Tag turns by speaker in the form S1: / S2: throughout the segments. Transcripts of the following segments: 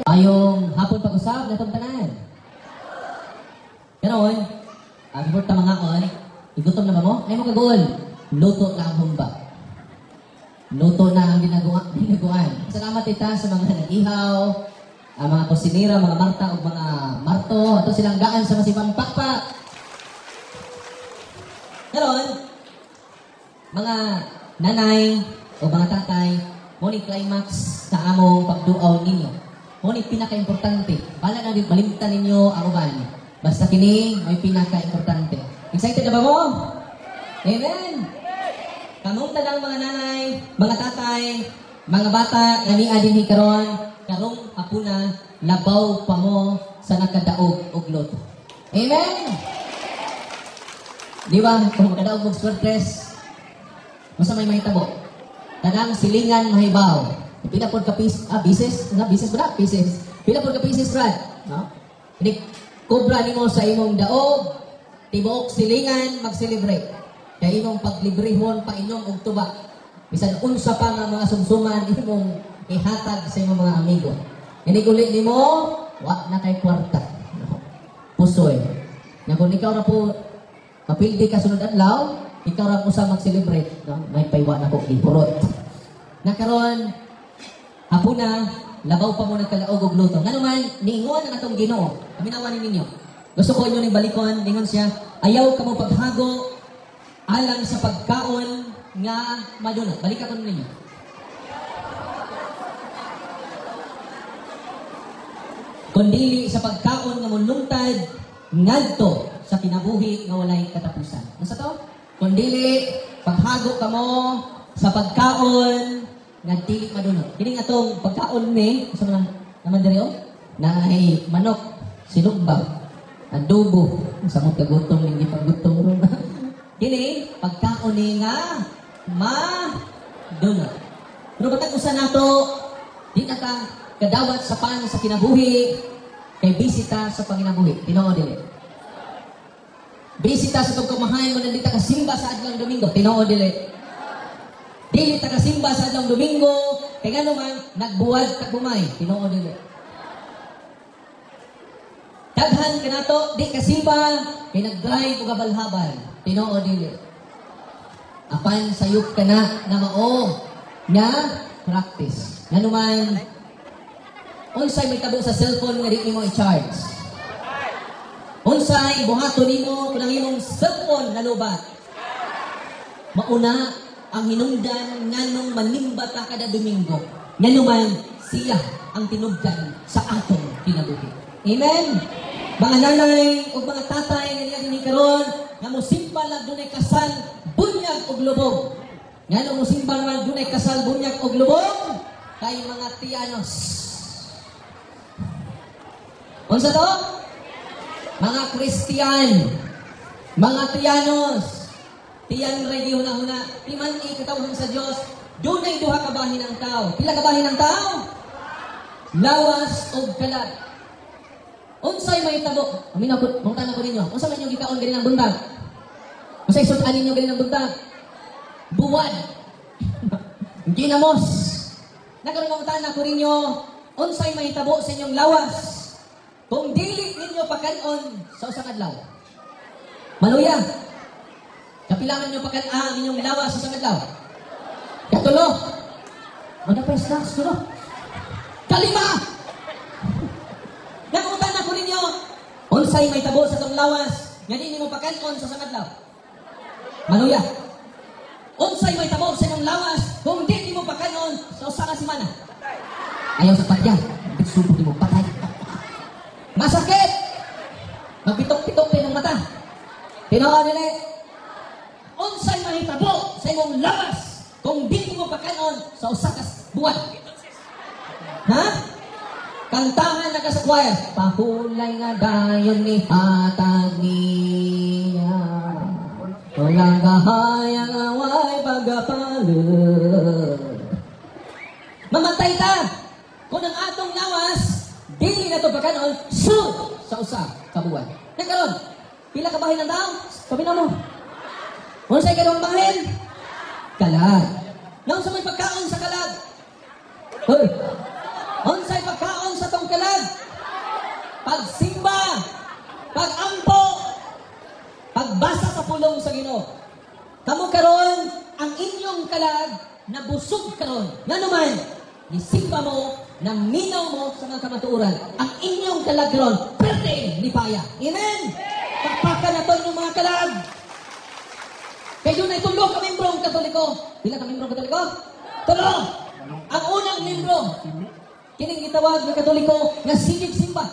S1: Ayong hapon pag-usap na itong tanan. Ganon, before tamangaon, igutom na ba mo? Ay mo kagoon, luto na ang humba. Luto na ang ginagawan. Salamat tita sa mga nag-ihaw, mga kusinira, mga Marta o mga Marto, ato silang gaan sa masibang pakpak. Ganon, mga nanay o mga tatay, muni climax sa among pagduaw ninyo. Muni pinaka-importante. Bala na din malimtan ninyo ang uban. Basta kini may pinaka-importante. Excited na ba mo? Amen! Kamunta ng mga nanay, mga tatay, mga bata, yamiya din karon, karong hapuna, labaw pa mo sa nakadaog og luto. Amen! Di ba? Kung makadaog og surprise, masa may mahitabo. Tanang silingan mahibaw. Pinapod ka bises? Bises ba na? Bises. Pinapod ka bises, Brad. No? Hindi, kubra ni mo sa imong daog, tibuok silingan, mag-celebrate. Kaya imong paglibrehon, painom og tuba. Bisan unsa pa nga mga sumsuman, imong ihatag sa imong mga amigo. Hindi kulit ni mo, wak na kay kwarta. No? Pusoy. Na kung ikaw na po, mapildi ka sunod adlaw, ikaw ra mo sa mag-celebrate. No? May paywa na ko, ipurot. Nakaroon, hapuna, labaw pa mo nagkalaog og luto. Nga naman, niingon ang atong Ginoo. Aminawanin ninyo. Gusto ko inyo ni balikon, ningon siya, ayaw ka mo paghago, alang sa pagkaon nga maduna. Balikan ko ninyo. Kundili sa pagkaon nga mulungtad, ngadto sa kinabuhi nga walay katapusan. Nasa to? Kundili, paghago ka mo sa pagkaon nga dili madunot. Kini nga tong pagkaon ni, sa mga naman diri oh, na ay manok, sinugba, adobo, sa mga kagutom, hindi paggutom ron. Kini, pagkaon ni nga madunot. Pero batag usa nato, di na ka kadawat sa pan sa kinabuhi, kay bisita sa panginabuhi. Tinoo dili. Bisita sa pagkumahayan mo nandito ka simba sa adlang Domingo. Tinoo dili. Dili ta kasimba sa adlang Domingo, kay ngano man nagbuwad kag bumay. Tinoo dili. Daghan kanato di kasimba kay nag-drive ug kabalhaban. Tinoo dili. Apan sayop kana na mao nga practice. Ngano man unsay may tabo sa cellphone nga di mo i-charge. Unsay buhaton nimo kun ang imong cellphone nalubat. Mauna ang hinungdan nganong manimba ta kada Domingo. Ngano man siya ang tinubdan sa atong kinabuhi. Amen. Mga nanay o mga tatay nga dinhi karon nga mosimba lang dunay kasal bunyag og lubog. Ngano mosimba lang dunay kasal bunyag og lubog kay mga tiyanos. Unsa to? Mga Kristiyan, mga tiyanos, tiyan ray huna-huna, timan ikatawhan sa Dios, dunay duha ka bahin ang tao. Pila ka bahin ang tao? Lawas og kalat. Unsay may tabo? Amin ako, mangutana ko ninyo. Unsa man yung gikaon gani ng buntag? Unsay sudan ninyo gani ng buntag? Buwan. Ginamos. Nagkaroon mangutana ko ninyo, unsay may tabo sa inyong lawas? Kung dili ninyo pakanon sa usang adlaw. Maluya. Kapilangan ninyo pakanon inyong lawas sa usang adlaw. Katulo. Ano pa snacks tulo? Kalima. Nakutan ako ninyo. Unsay may tabo sa tong lawas nga di nimo pakanon sa usang adlaw. Maluya. Unsay may tabo sa inyong lawas kung di nimo pakanon sa usa ka semana. Ayaw sa patyan. Subok nimo patay. Masakit! Magpitok-pitok din ng mata. Tinawag nila, unsay mahitabo sa imong lawas kung di mo pakanon sa usakas buwan. Ha? Kantahan na ka sa choir. Pahulay nga dayon ni hatag niya. Walang kahayang away pagkapalit. Mamatay ta! Kung ang atong lawas dili na ito pagkanon, sa usa ka buwan. Nagkaroon, pila ka bahin ng tao? Pabina mo. Unsay kadong bahin? Kalag. Nang sa may pagkaon sa kalag? Hoy! Unsay pagkaon sa tong kalag? pulong sa Ginoo. Kamo karon ang inyong kalag na busog karon. Nga naman, isimba mo, naminaw mo sa mga kamatuoran. Ang inyong kalag karon, pwede lipaya. Amen? Pagpaka na to inyong mga kalag. Kaya yun ay tulo ka membrong Katoliko. Pila ka membrong Katoliko? Tulo! Ang unang membro, kining gitawag ng Katoliko nga silip simba.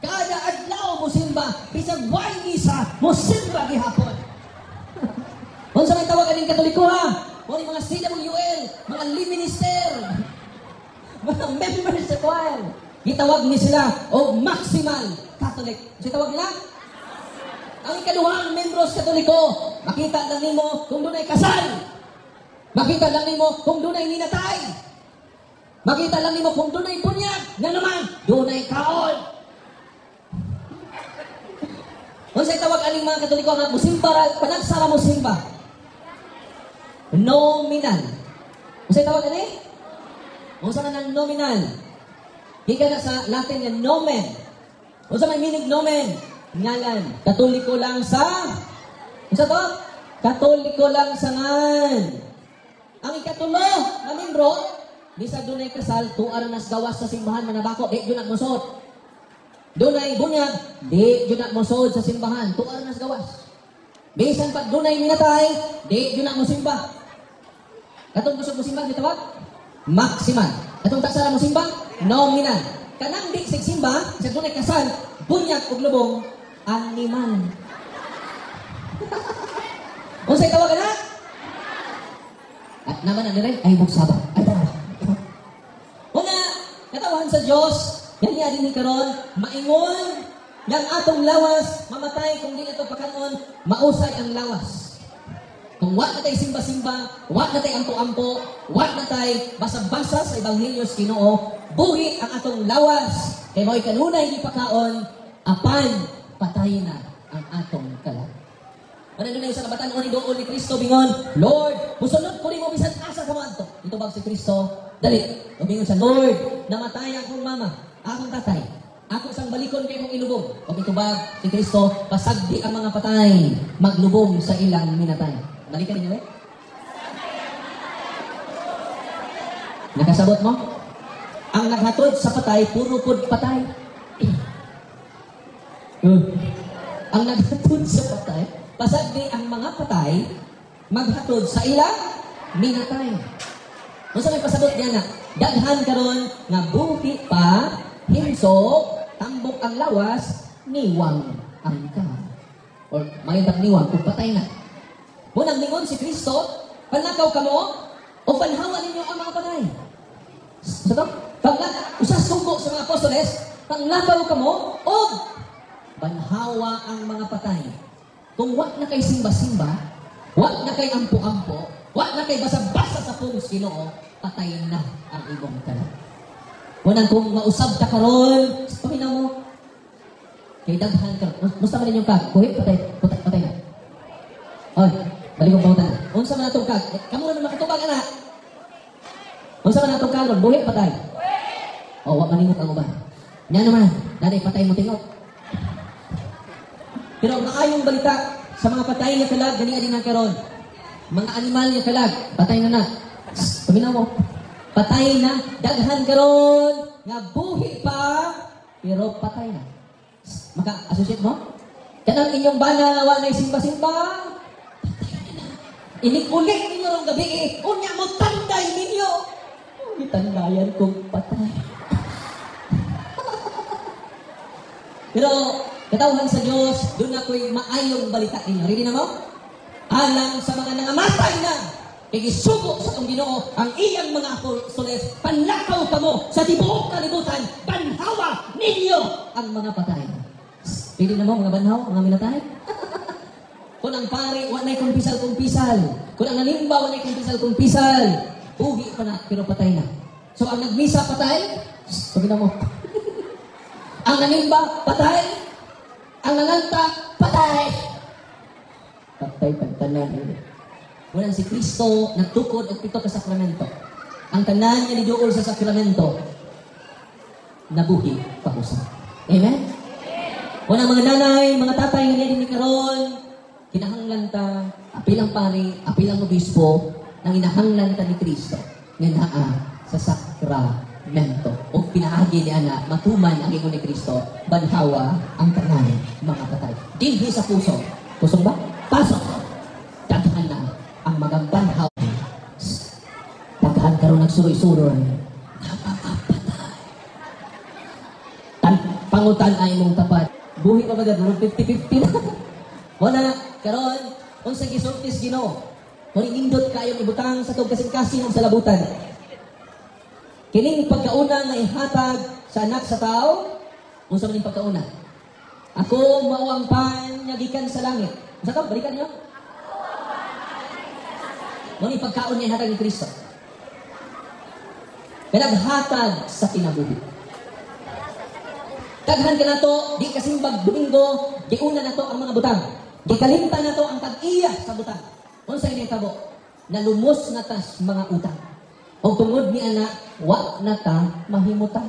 S1: Kada adlaw mo simba, bisag way isa mo simba gihapon. Kung sa may tawag ng Katoliko ha, o mga CWL, mga lead minister, mga members sa choir, gitawag ni sila o maximal Catholic. Sa tawag nila? Ang ikaduhang membros Katoliko, makita lang nimo kung doon ay kasal. Makita lang nimo kung doon ay ninatay. Makita lang nimo kung doon ay bunyag. Nga naman, doon ay kaon. Kung sa'y tawag aning mga Katoliko nga musimba, panagsara mo simba. Nominal. Kung sa'y tawag ani? Kung saan ng nominal? Higa na sa Latin nga nomen. Kung saan may meaning nomen? Ngalan. Katoliko lang sa... Kung saan to? Katoliko lang sa ngan. Ang ikatulo na membro, bisag doon ay kasal, tuara nas gawas sa simbahan manabako, di yun nagmusod. Doon ay bunyag, di yun nagmusod sa simbahan, tuara nas gawas. Bisan pag doon ay minatay, di yun nagmusimba. Katong gusto mo simba, ditawag? Maximal. Katong taksara mo simba? Nominal. Kanang di simba, bisag doon ay kasal, bunyag o lubong, animal. Kung sa'y tawag na? At naman na nila, ay magsaba. Ay tama. Una, katawan sa Diyos, yan niya din ni karon, maingon, yang atong lawas, mamatay, kung di ito pakanon, mausay ang lawas. Kung wak na tayo simba-simba, wak na tayo ampo-ampo, wak na tayo basa-basa sa Ebanghelyo sa Ginoo, buhi ang atong lawas. Kaya mo'y kanunay di pakaon, apan, patay na ang atong kalag. Ano na yung sa kabatan ni doon ni Kristo bingon, Lord, musunod ko rin mo bisan asa sa manto. Ito bang si Kristo? Dali. Bingon siya, Lord, namatay akong mama, akong tatay. Ako isang balikon kayo kong ilubong. O ito ba si Kristo, pasagdi ang mga patay, maglubong sa ilang minatay. Balikan ninyo eh? Nakasabot mo? Ang naghatod sa patay, puro pud patay. Ang naghatod sa patay, pasagdi ang mga patay, maghatod sa ilang minatay. Kung saan may pasabot diyan na, daghan karon nga buhi pa, himso, tambok ang lawas, niwang ang ka. Or mayroon niwang kung patay na. Munang ningon si Kristo, panakaw ka mo, o panhawa ninyo ang mga patay. So ito, usas sugo sa mga apostoles, panglakaw ka mo, o banhawa ang mga patay. Kung wak na kay simba-simba, wak na kay ampo-ampo, wak na kay basa-basa sa pungos Ginoo, patay na ang ibong kalag. Unang kung mausab ka karon, pamina mo, kay daghan ka, musta man ninyong kag, buhi, patay na. Oy, balik kong pautan. Unsa man natong kag, kamu na makatubag anak. Unsa man natong kag, buhi, patay. O, wak manimok ang uban. Yan naman, dali patay mo tingot. Pero ang maayong balita sa mga patay na kalag, gani din ang karon. Mga animal na kalag, patay na na. Paminaw mo, patay na, daghan karon, nga buhi pa, pero patay na. Maka-associate mo? Kanang inyong bana na wala simba-simba, patay na. Inik-ulik ninyo rong gabi unya mo tanday ninyo. Itandayan kong patay. Pero, katawhan sa Diyos, doon ako'y maayong balita ninyo. Ready na mo? Alang sa mga nangamatay na, igisugo sa itong Ginoo, ang iyang mga apostoles, panlakaw ka mo sa tibuok kalibutan, banhawa ninyo ang mga patay. Pili na mo, mga banhaw, mga minatay? Kung ang pari, wanay kumpisal-kumpisal. Kung ang nanimba, wanay kumpisal-kumpisal. Uwi pa na, pero patay na. So, ang nagmisa, patay? Sabi na mo. Ang nanimba, patay? Ang nanganta, patay. Patay, pagtanan. Walang si Kristo nagtukod og pito ka sakramento. Ang tanan niya niduol sa sakramento, nabuhi pahusa. Amen? Walang mga nanay, mga tatay nga din ni karon, kinahanglan ta, apilang pari, apilang obispo, nang inahanglan ta ni Kristo, nga naa sa sakramento. O pinahagi ni ana, matuman ang ingon ni Kristo, banhawa ang tanan mga patay. Dinhi sa puso. Pusong ba? Pasok! Daghan na ang mga banhaw. Daghan karon nagsuroy-suroy. Napapapatay. Pangutan ay mong tapat. Buhi pa ba gano'n? 50-50 na. Wala, karon, kung sa gisultis Ginoo, kung inindot kayong ibutang sa tog kasing-kasing sa labutan. Kining pagkauna nga ihatag sa anak sa tao, kung sa maning pagkauna. Ako mauang pan nga gikan sa langit. Sa to, balikan niyo. Kung pagkaon niya ihatag ni Kristo. Pinaghatag sa kinabuhi. Taghan ka na to, di kasimbag Domingo, di una na to ang mga butang. Di kalimtan na to ang tag-iya sa butang. Kung sa inyong tabo, nalumos na tas mga utang. O tungod ni anak, wa na ta mahimutan.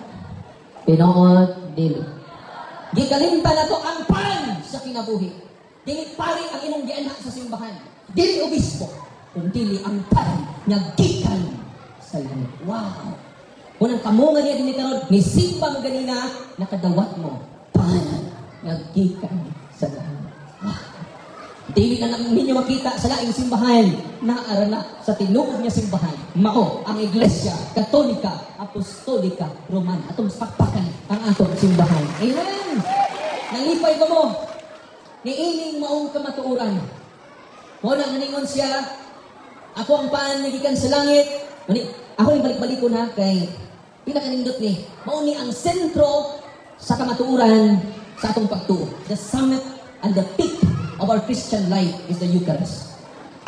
S1: Pinood, dili. Di kalimtan na to ang pan sa kinabuhi. Dili pari ang imong gianak sa simbahan. Dili obispo, kung dili ang pan nga gikan sa langit. Wow! Kung ang kamungan niya din karon, ni simba mo ganina, nakadawat mo, pan nga gikan sa langit. Wow! Dili na lang ninyo makita sa laing simbahan na arana sa tinuod niya simbahan. Mao ang Iglesia Katolika Apostolika Romana. Atong pakpakan ang atong simbahan. Amen! Nalipay ba mo? Niining maong kamatuuran. Muna naningon siya, ako ang paan nagikan sa langit. Ako yung balik-balik ko na kay pinakanindot ni. Mao ni ang sentro sa kamatuuran sa atong pagtuo. The summit and the peak of our Christian life is the Eucharist.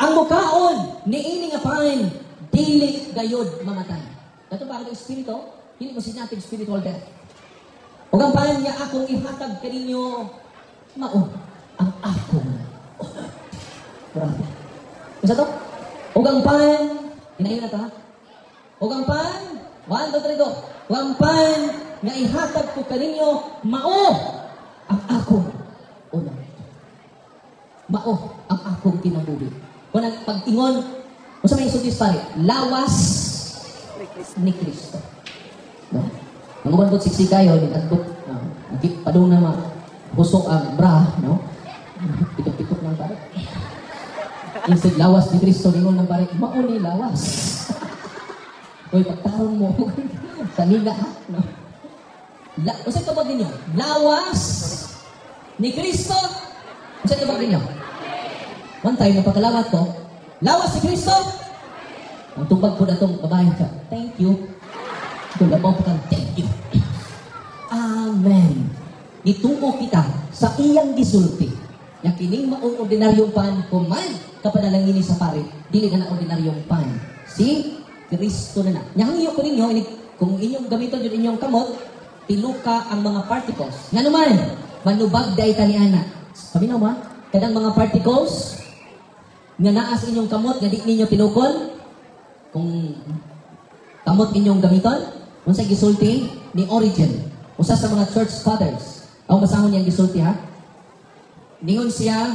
S1: Ang mukaon, niining apain, dili gayod mamatay. Dato ba ang Espiritu? Hindi mo sinatid spiritual death. Huwag ang paan niya akong ihatag kaninyo, mao ang akong honor. Grabe. Isa to? Huwag ang paan, hinayin na to ha? Huwag ang paan, 1, 2, 3, go. Huwag ang paan, nga ihatag ko kaninyo, mao ang akong honor. Mao ang akong kinabuhi. Kung ang pag-ingon, kung sa may isultis pare, lawas ni Kristo. No? Nanguban po siksi kayo, nagkot, padung na husok ang bra, no? Pitok-pitok ng pare. Instead, lawas ni Kristo, ningon ng pare, mao ni lawas. Uy, pagtaron mo, sa niga, no? Kung saan tawag ninyo? Lawas ni Kristo. Saan tawag ninyo? One time, napakalawat ko, lawas si Kristo. Ang tubag po na itong babae ka, thank you. Ito labaw po kang thank you. Amen. Ituo kita sa iyang gisulti. Na kining maong ordinaryong pan, kuman kapanalangin sa pare, dili ka na ordinaryong pan. Si Kristo na na. Nyangyo ko ninyo, kung inyong gamiton yun inyong kamot, tiluka ang mga particles. Nga naman, manubag day ka ni Ana. Sabi na ba? Kadang mga particles, nga naas inyong kamot, nga di ninyo tinukon, kung kamot inyong gamiton, kung sa gisulti, ni Origen, usa sa mga church fathers. Ako basahon niyang gisulti ha. Ningon siya,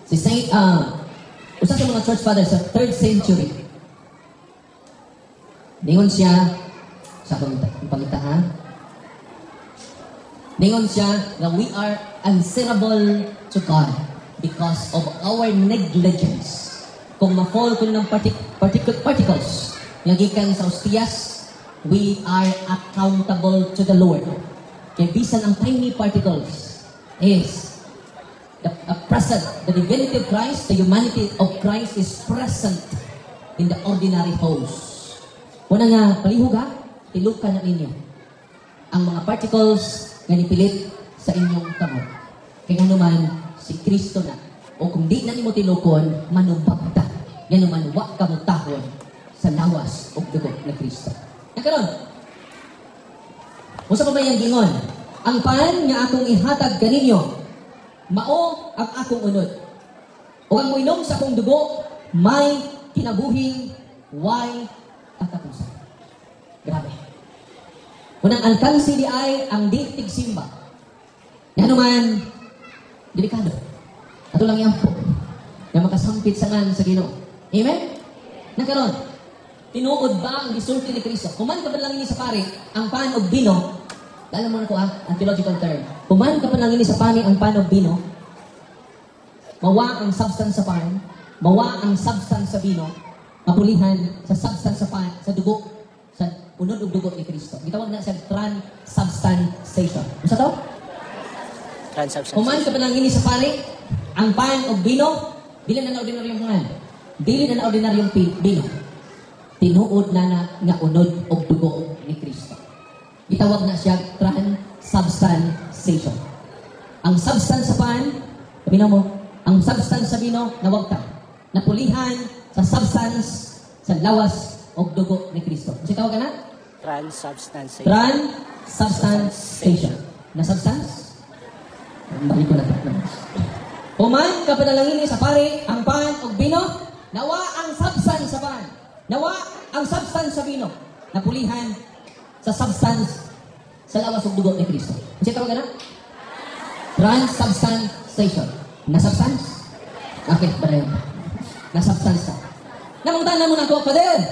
S1: si Saint, usa sa mga church fathers sa 3rd century. Ningon siya, sa pangita ha? Ningon siya na we are answerable to God because of our negligence. Kung ma-fall ko ng particles, yung gikan sa ostias, we are accountable to the Lord. Kaya bisan ang tiny particles is the divinity of Christ, the humanity of Christ is present in the ordinary host. Una nga, palihog ha, tiluka na ninyo ang mga particles nga nipilit sa inyong kamot. Kaya naman, si Kristo na. O kung di na nimo tilukon, manubagta. Yan naman, wak ka mo tahon sa lawas o dugo na Kristo. Nakaroon, kung sa pabayang gingon, ang pan nga akong ihatag kaninyo, mao ang akong unod. O ang muinom sa akong dugo, may kinabuhing, way katapusan. Grabe. Unang alkansi di ay ang ditig simba. Yan naman, delikado. Ato lang yan po. Na makasampit sa ngan sa Ginoo. Amen? Nakaroon, tinuod ba ang gisulti ni Kristo? Kuman ka pa lang ini sa pari, ang pan o bino, alam mo na ko ang theological term. Kuman ka pa lang ini sa pani, ang pan o bino, mawa ang substance sa pan, mawa ang substance sa bino, mapulihan sa substance sa pan, sa dugo, sa unod og dugo ni Kristo. Gitawag na sa transubstantiation. Usa to?
S2: Transubstantiation.
S1: Kuman ka pa lang ini sa pari, ang pan o bino, dili na ordinaryong pangan. Dili na ordinaryong bino. Tinuod na nga unod og dugo ni Kristo. Gitawag na siya transubstantiation. Ang substance sa pan, sabihin mo, ang substance sa bino, nawagta. Napulihan sa substance sa lawas og dugo ni Kristo. Kasi tawag ka na?
S2: Transubstantiation.
S1: Transubstantiation. Na substance? Balik ko na ito. Kuman ka panalangin sa pare, ang pan o bino, nawa ang substance sa pan. Nawa ang substance sa bino. Napulihan sa substance sa lawas og dugo ni Kristo. Kasi tawag ka na? Transubstantiation. Na substance? Okay, bala yun. Na substance. Namuntan na mo na ko, Father!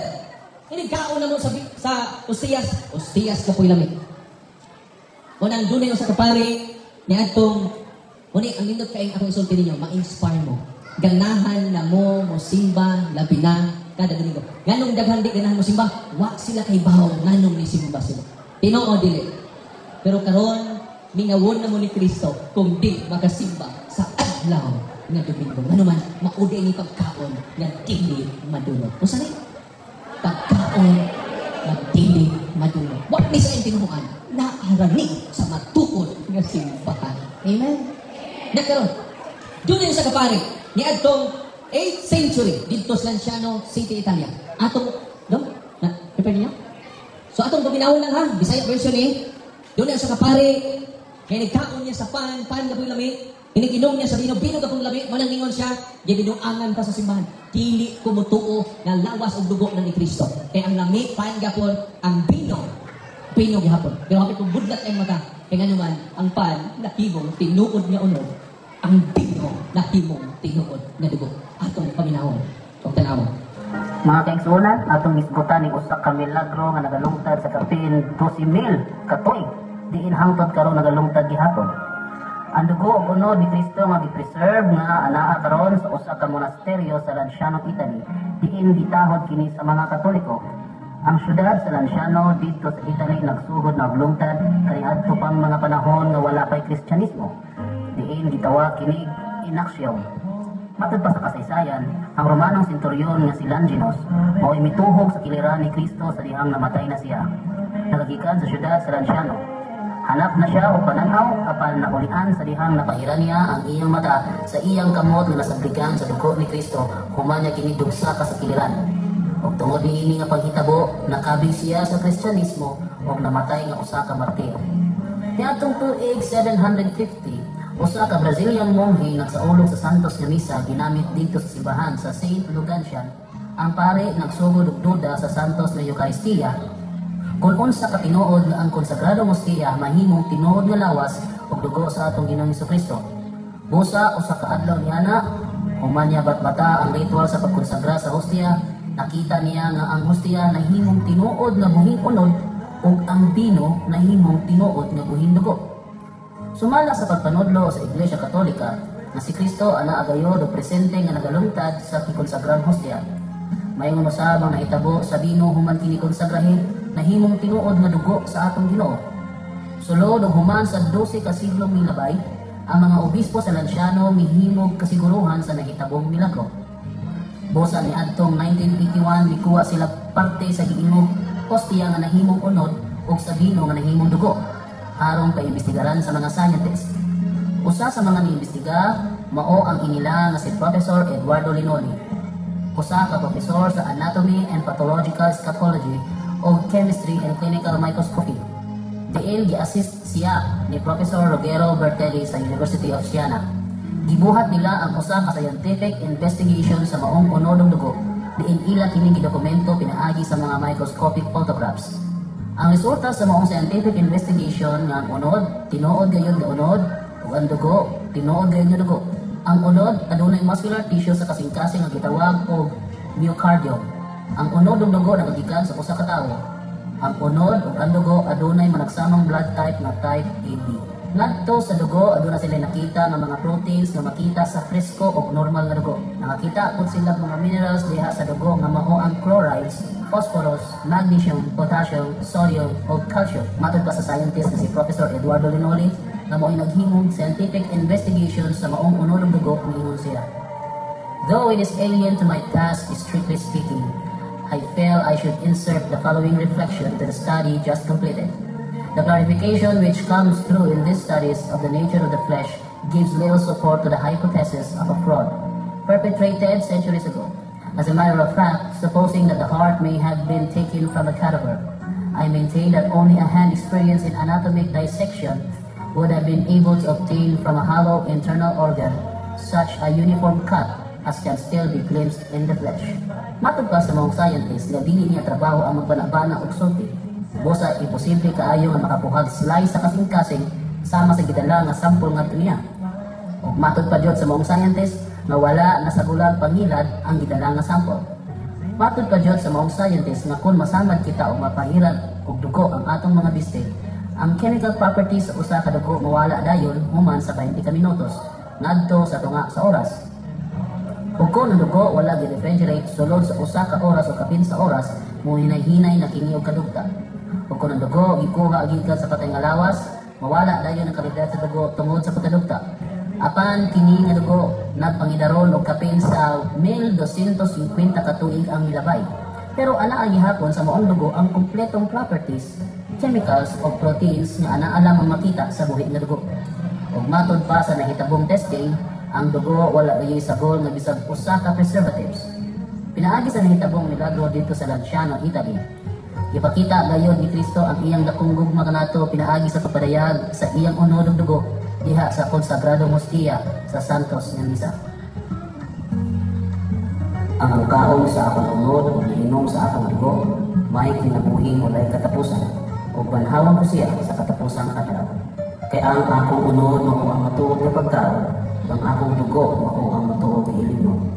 S1: Inigkaon na mo sa Ostias ka po'y lamig. Unang dunay sa kapari, ni Adtong, Muni, ang lindot kaing akong isulti ninyo, ma-inspire mo. Ganahan na mo simba, labi na, kada domingo. Ganong daghan di ganahan mo simba, wa sila kay bahaw, nganong ni simba sila. Tinoo dili. Pero karon mingawon na mo ni Kristo, kung di makasimba sa adlaw nga domingo. Ano man, maudi ni pagkaon nga dili madulog. O saan pagkaon nga dili madulog. What ni sa intinuhan? Naarani sa matukod nga simbahan. Amen? Nagkaroon. Doon yun sa kapari, ni Adtong 8th century, dito sa Lanciano City, Italia. Atong, doon? Prepare niyo? So atong paminawon lang ha, Bisaya version doon yun sa kapari, kaya nagkaon niya sa pan na po'y lami, iniginom niya sa bino ka pong lami, manangingon siya, gibinuangan ka sa simbahan. Dili kumutuo na lawas o dugo na ni Kristo. Kaya ang lami, pan gapon, ang bino gihapon. Pero kapit kung budlat ang mata, kaya nga naman, ang pan, nakimong, tinuod nga unod. Ang bino, nakimong, tinuod nga dugo. Atong paminahon. Kung tanawon.
S3: Mga kaigsunan, atong isgutan ni usa ka milagro nga nagalungtad sa kapin 12,000 katoy. Diin hangtod karon nagalungtad gihapon. Ang dugo ug unod ni Kristo nga gi-preserve nga anaa karon sa usa ka monasteryo sa Lanciano, Italy. Diin gitahod kini sa mga Katoliko. Ang syudad sa Lanciano dito sa Italy nagsuhod na oglungtad kaniadto pang mga panahon nga wala pay Kristyanismo. Diin gitawag kini inaksyon. Matod pa sa kasaysayan, ang Romanong senturyon nga si Longinus mao'y mituhog sa kiliran ni Kristo sa dihang namatay na siya. Nagagikan sa syudad sa Lanciano. Hanap na siya o pananaw apan naulian sa dihang napahiran niya ang iyang mata sa iyang kamot nga nasabligan sa dugo ni Kristo human niya kini dugsa ka sa kiliran. Og tungod niini nga paghitabo, nakabig siya sa Kristyanismo og namatay nga usa ka martir. Niadtong tuig 750, usa ka Brazilian monghe nagsaulog sa Santos nga misa ginamit dito sa simbahan sa St. Lugansian. Ang pare nagsugod og duda sa Santos nga Eucharistia. Kung unsa ka tinuod nga ang konsagradong hostia mahimong tinuod nga lawas ug dugo sa atong Ginoong Hesukristo. Busa usa ka adlaw niana, human niya batbata ang ritual sa pagkonsagra sa hostia. Nakita niya nga ang hostia nahimong tinuod nga buhing unod ug ang bino nahimong tinuod nga buhing dugo. Sumala sa pagpanudlo sa Iglesia Katolika na si Kristo ana agayod o presente nga nagalungtad sa kikonsagrang hostia. Mayon usabang nahitabo sa bino human kini konsagrahin nahimong tinuod nga dugo sa atong Ginoo. Sulod og human sa 12 ka siglong milabay, ang mga obispo sa Lanciano mihimog kasiguruhan sa nahitabong milagro. Bosa ni adtong 1981 mikuha sila parte sa giingog hostia nga nahimong unod ug sa bino nga nahimong dugo aron paimbestigaran sa mga scientists. Usa sa mga niimbestiga mao ang inila nga si Professor Eduardo Linoli. Usa ka profesor sa Anatomy and Pathological Scatology o Chemistry and Clinical Microscopy. Diin gi-assist siya ni Professor Ruggero Bertelli sa University of Siena. Gibuhat nila ang usa ka scientific investigation sa maong unodong dugo. Diin ila kini gidokumento pinaagi sa mga microscopic photographs. Ang resulta sa maong scientific investigation nga ang unod, tinuod gayon nga unod, ug ang dugo, tinuod gayon nga dugo. Ang unod adunay muscular tissue sa kasing-kasing nga gitawag og myocardium. Ang unod ug dugo nagagikan sa usa ka tawo. Ang unod ug ang dugo adunay managsamang blood type nga type AB. Ngadto sa dugo aduna sila nakita nga mga proteins nga makita sa fresko ug normal nga dugo. Nakakita pud sila mga minerals diha sa dugo nga mao ang chlorides, phosphorus, magnesium, potassium, sodium ug calcium. Matod pa sa scientist na si Professor Eduardo Linoli na mo'y naghimong scientific investigation sa maong unod ug dugo niingon siya. Though it is alien to my task, strictly speaking, I felt I should insert the following reflection to the study just completed. The clarification which comes through in these studies of the nature of the flesh gives little support to the hypothesis of a fraud perpetrated centuries ago. As a matter of fact, supposing that the heart may have been taken from a cadaver, I maintain that only a hand experienced in anatomic dissection would have been able to obtain from a hollow internal organ such a uniform cut as can still be glimpsed in the flesh. Matod pa sa mga scientists na dili niya trabaho ang magbana-bana og sulti. Busa imposible kaayo nga makapuhag slice sa kasing-kasing sama sa gidala nga sample ngadto niya. Ug matod pa jud sa mga scientists nga wala nasagulag pangilad ang gidala nga sample. Matod pa jud sa mga scientists nga kung masamad kita og mapahirad og dugo ang atong mga biste, ang chemical properties sa usa ka dugo mawala dayon human sa 20 ka minutos ngadto sa tunga sa oras. Ug kung ang dugo wala gi-refrigerate sulod sa usa ka oras o kapin sa oras, muhinay-hinay na kini og kadugta. Ug kung ang dugo gikuha gikan sa patay nga lawas, mawala dayon ang kalidad sa dugo tungod sa pagkadugta. Apan kini nga dugo nagpangidaron og kapin sa 1250 ka tuig ang milabay. Pero anaa gihapon sa maong dugo ang kompletong properties, chemicals o proteins nga anaa lamang makita sa buhi nga dugo. Ug matod pa sa nahitabong testing, ang dugo wala gayud sagol nga bisag usa ka preservatives. Pinaagi sa nahitabong milagro dito sa Lanciano, Italy. Ipakita gayon ni Kristo ang iyang dakong gugma kanato pinaagi sa kapadayag sa iyang unod ug dugo diha sa konsagradong hostia sa Santos nga misa. Ang mukaon sa akong unod ug giinom sa akong dugo may kinabuhing walay katapusan ug banhawan ko siya sa katapusang adlaw. Kay ang akong unod mao ang matuod nga pagkaon, ang akong dugo mao ang matuod nga ilimnon.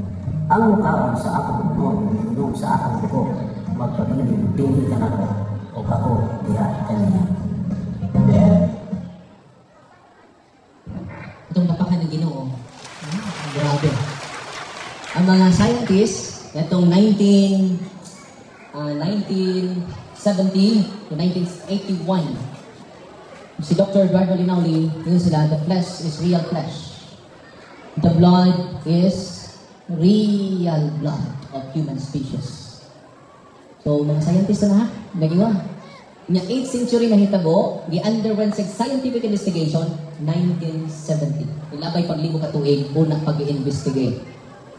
S3: Ang mukaon sa akong unod ug giinom sa akong dugo magpabilin dili ka nako o ako diha kaniya.
S1: Itong tapakan ng Ginoo. Grabe. Ang mga scientists, itong 1970 to 1981, si Dr. Eduardo Linoli, yun sila, the flesh is real flesh. The blood is real blood of human species. So, mga scientist na ha, nagiwa. Nga 8th century na hitabo, gi-underwent sa scientific investigation, 1970. Ilabay paglibo ka tuig, unang pag-investigate.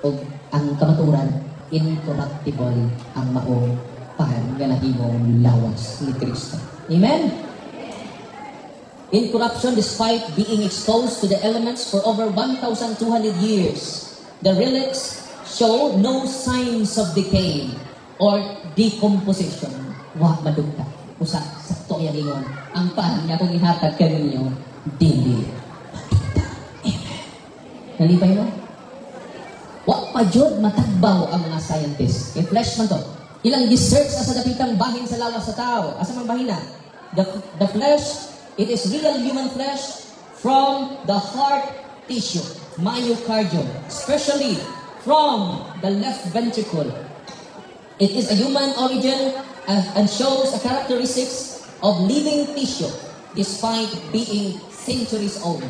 S1: O ang kamaturan, incorruptible ang maong panganahimong lawas ni Kristo. Amen? Incorruption despite being exposed to the elements for over 1,200 years. The relics show no signs of decay or decomposition. Wa madugta. Usa sakto yang ingon. Ang pan niya kung ihatag kaninyo, dili madugta. Amen. Nalipay mo? Wa pa jud matagbaw ang mga scientists. In flesh man to. Ilang research sa dapitang bahin sa lawas sa tao. Asa man bahina? The flesh, it is real human flesh from the heart tissue, myocardium, especially from the left ventricle. It is a human origin and shows the characteristics of living tissue despite being centuries old.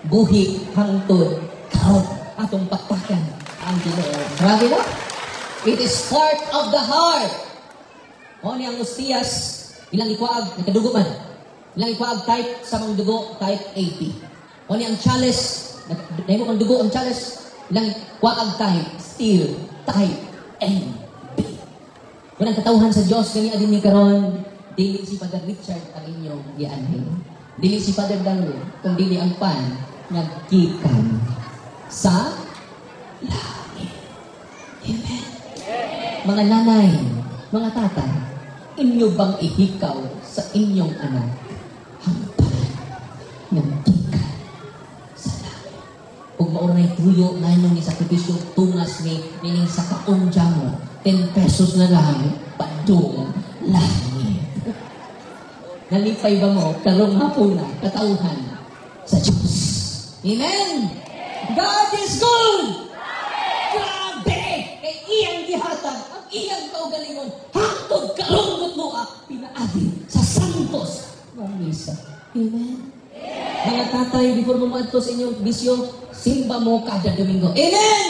S1: Buhi hangtod kaon atong pakpakan ang Ginoo. Grabe na? It is part of the heart. O niyang Ustias, ilang ikuag, nakadugo man. Ilang ikuag type sa mga dugo, type AP. O niyang chalice, nahimo kang dugo ang chalice, ilang ikuag type, steel, type N. Kung katauhan sa Diyos, kanya din ni karon, dili si Father Richard ang inyong gianhin. Dili si Father Danlo, kung dili ang pan, nagkikan sa langit. Amen. Mga nanay, mga tatay, inyo bang ihikaw sa inyong anak hangpan ng tika sa langit? Kung maunay tuyo, ngayon ni sakripisyo, tungas ni nining sa kaong jamo, 10 pesos na lang, padung langit. Nalipay ba mo, karong hapon na, katauhan sa Diyos. Amen? God is good! Grabe! Kay iyang gihatag, ang iyang kaugalingon, hangtod karong mo pinaagi sa santos ng misa. Amen? Mga tatay, before mo maadto sa inyong bisyo, simba mo kada Domingo. Amen!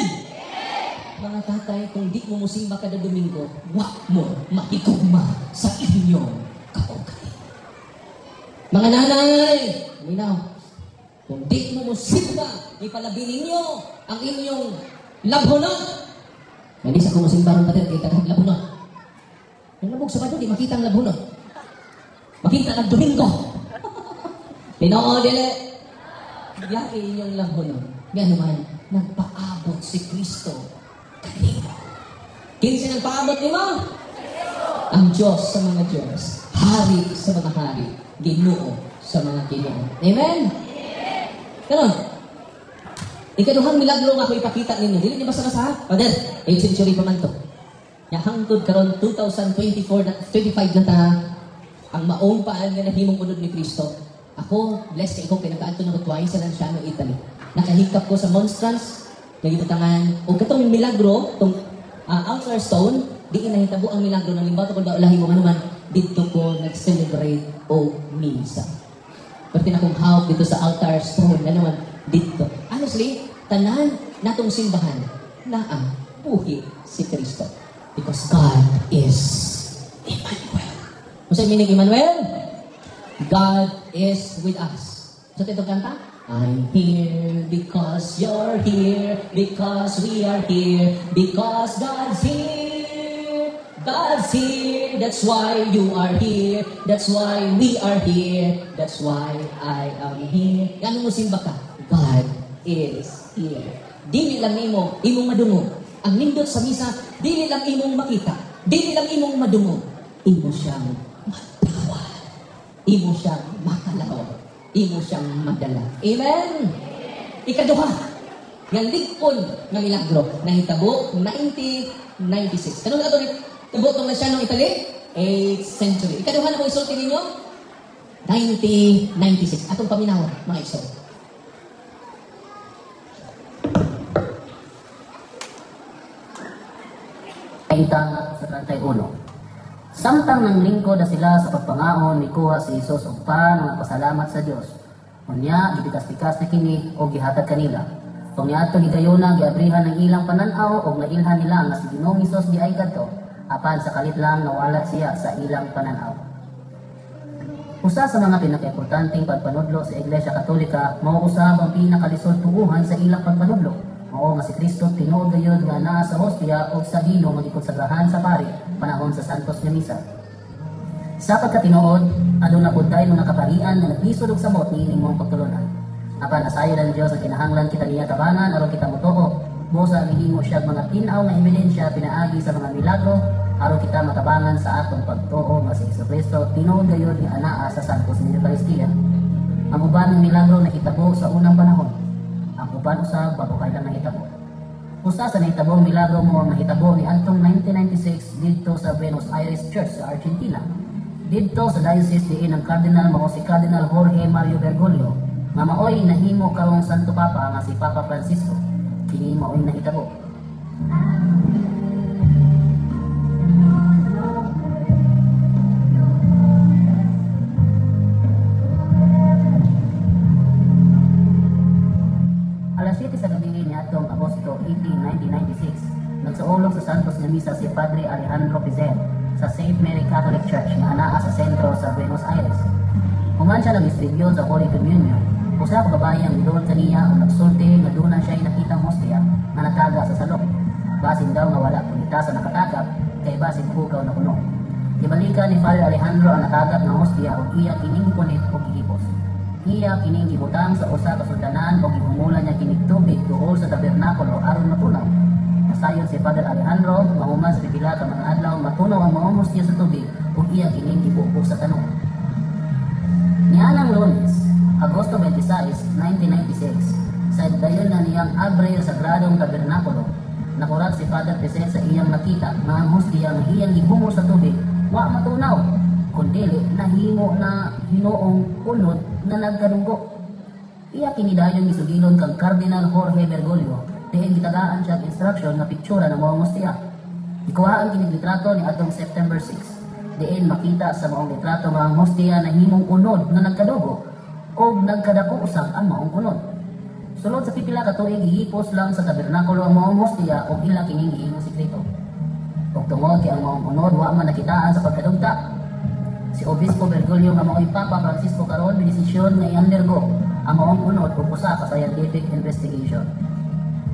S1: Mga tatay, kung di mo simba kada Domingo, wak mo makikugma sa inyong kaugalingon. Mga nanay, minaw, kung di mo simba, ipalabi ninyo ang inyong labhonot. Hindi sa kung simba ron natin, kita ng labhonot. Yung labog sa bato, di makita ang labhonot. Makita ng Domingo. Tinoo, dili. Biyahe inyong labhonot. Yan naman, nagpaabot si Kristo kanino. Kinsa nagpaabot ni mo? Ang Diyos sa mga Diyos. Hari sa mga hari. Ginoo sa mga Ginoo. Amen? Ganon. Ikaduhang milagro nga ako ipakita ninyo. Dili niyo basta sa Father, 8th century pa man to. Hangtod karon 2024 na 25 na ta ang maong paan nga nahimong unod ni Kristo. Ako, blessed kay ko pinakaadto na Rotuay sa Lanciano, Italy. Nakahikap ko sa monstrance, nagitutangan o katong milagro, tong altar stone, di nahitabo ang milagro ng limbato kung daulahi mo ano man, dito ko nag-celebrate o misa. Pero tinakong hawak dito sa altar stone, na naman, dito. Honestly, tanan natong simbahan na ang buhi si Kristo. Because God is Emmanuel. Kung sa'yo meaning Emmanuel, God is with us. So, itong kanta? I'm here because you're here, because we are here, because God's here. God's here, that's why you are here, that's why we are here, that's why I am here. Ano mo simba ka? God is here. Dili lang imong madungo. Ang nindot sa misa, dili lang imong makita, dili lang imong madungo. Imo siyang matawa. Imo siyang makalaw. Imo siyang madala. Amen? Ikaduha, ng ligpon na milagro na hitabo 1996. Kanong ato ni tabo itong Lanciano, Italy? 8th century. Ikaduha na mo isulti ninyo? 1996. Atong paminawan, mga iso.
S3: Kaintang sa 31. Samtang ng lingkod na sila sa pagpangaon, nikuha si Isus og pan nga pasalamat sa Dios. Unya gibikas-bikas na kini o gihatag kanila. Tong niadto higayuna giabrihan ng ilang pananaw og nailhan nila nga si Ginoong Hesus giay kadto apan sa kalit lang nawalat siya sa ilang pananaw. Usa sa mga pinakaimportanteng pagpanudlo sa Iglesia Katolika mao usab ang pinakalisod tuguhan sa ilang pagpanudlo. Mao nga si Kristo tinuod gayud nga naa sa hostia o sa hino nga gikonsagrahan sa pari panahon sa Santos nga Misa. Sa pagkatinuod, aduna pud tayo nga kaparian nga naglisod og samot niining mong pagtulunan. Apan asayo lang Dios ang kinahanglan kita niya tabanan aron kita motuo. Busa gihimo siya mga tin-aw nga ebidensya pinaagi sa mga milagro aron kita matabangan sa atong pagtuo nga si Jesucristo tinuod gayud nga anaa sa Santos nga Eucharistia. Ang uban ng milagro nakitabo sa unang panahon. Ang uban usab bago kay lang nahitabo. Usa sa nahitabong milagro mo ang nahitabo ni Antong 1996 dito sa Buenos Aires Church sa Argentina. Dito sa diocese diin ang Cardinal mao si Cardinal Jorge Mario Bergoglio nga maoy nahimo karong Santo Papa nga si Papa Francisco. Kini maoy nahitabo. Alas 7 sa gabi ni atong Agosto 18, 1996, nagsaulog sa Santos nga Misa si Padre Alejandro Pizer sa St. Mary Catholic Church nga anaa sa sentro sa Buenos Aires. Human siya nag-distribute sa Holy Communion. Usa ka babae ang idol kaniya o nagsulti nga doon siya nakitang hostia nga nataga sa salok. Basin daw nga wala punita sa nakatagap kay basin hugaw na kuno. Ibalika ni Father Alejandro ang natagap nga hostia o iya kining punit o gihipos. Iya kining gibutang sa usa ka sultanan o gihumulan niya kining tubig duol sa tabernakulo aron matunaw. Nasayon si Father Alejandro mahuman sa pipila ka mga adlaw matunaw ang maong hostia sa tubig ug iya iya kining gibuo sa tanong. Nianang Lunes, Agosto 26, 1996, sa dayon na niyang Abre sa Sagradong Tabernakulo, nakurat si Father Pesel sa iyang nakita nga ang hostia nga iyang gihumol sa tubig wa matunaw, kundi nahimo na hinoong unod na nagkadugo. Iya kinidayon misugilon kang Cardinal Jorge Bergoglio, diin gitagaan siya instruction nga pictura ng mga hostia. Ikuhaan kining litrato ni atong September 6. Diin makita sa maong litrato nga ang hostia na himong unod na nagkadugo o nagkadako usab ang maong unod. Sulod sa pipila ka tuig gihipos lang sa tabernakulo ang maong hostia o ila kining giingong sekreto. Ug tungod kay ang maong unod wa man nakitaan sa pagkadugta. Si Obispo Bergoglio nga mao'y Papa Francisco karon bidesisyon nga i-undergo ang maong unod ug usa ka scientific investigation.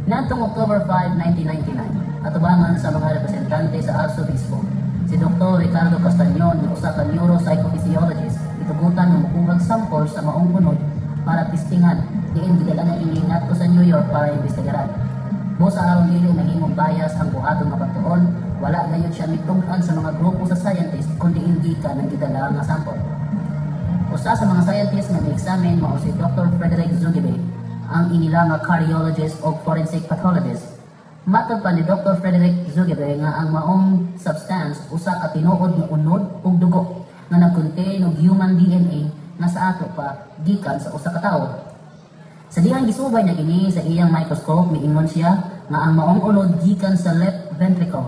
S3: Niadtong October 5, 1999, atubangan sa mga representante sa Arsobispo, si Dr. Ricardo Castañon, usa ka neuropsychophysiologist, itugutan ng mukuhag sample sa maong unod para testingan, diin gidala nga ini ngadto sa New York para investigaran. Busa aron dili mahimong bias ang buhaton nga pagtuon, wala gayud siya mitungkan sa mga grupo sa scientist kundi hindi ka ng gidala nga sample. Usa sa mga scientist nga mi-examine mao si Dr. Frederick Zugibe, ang inila nga cardiologist o forensic pathologist. Matod pa ni Dr. Frederick Zugibe nga ang maong substance usa ka tinuod nga unod ug dugo nga nag-contain og human DNA nga sa ato pa gikan sa usa ka tawo. Sa dihang gisubay niya kini sa iyang microscope, miingon siya nga ang maong unod gikan sa left ventricle.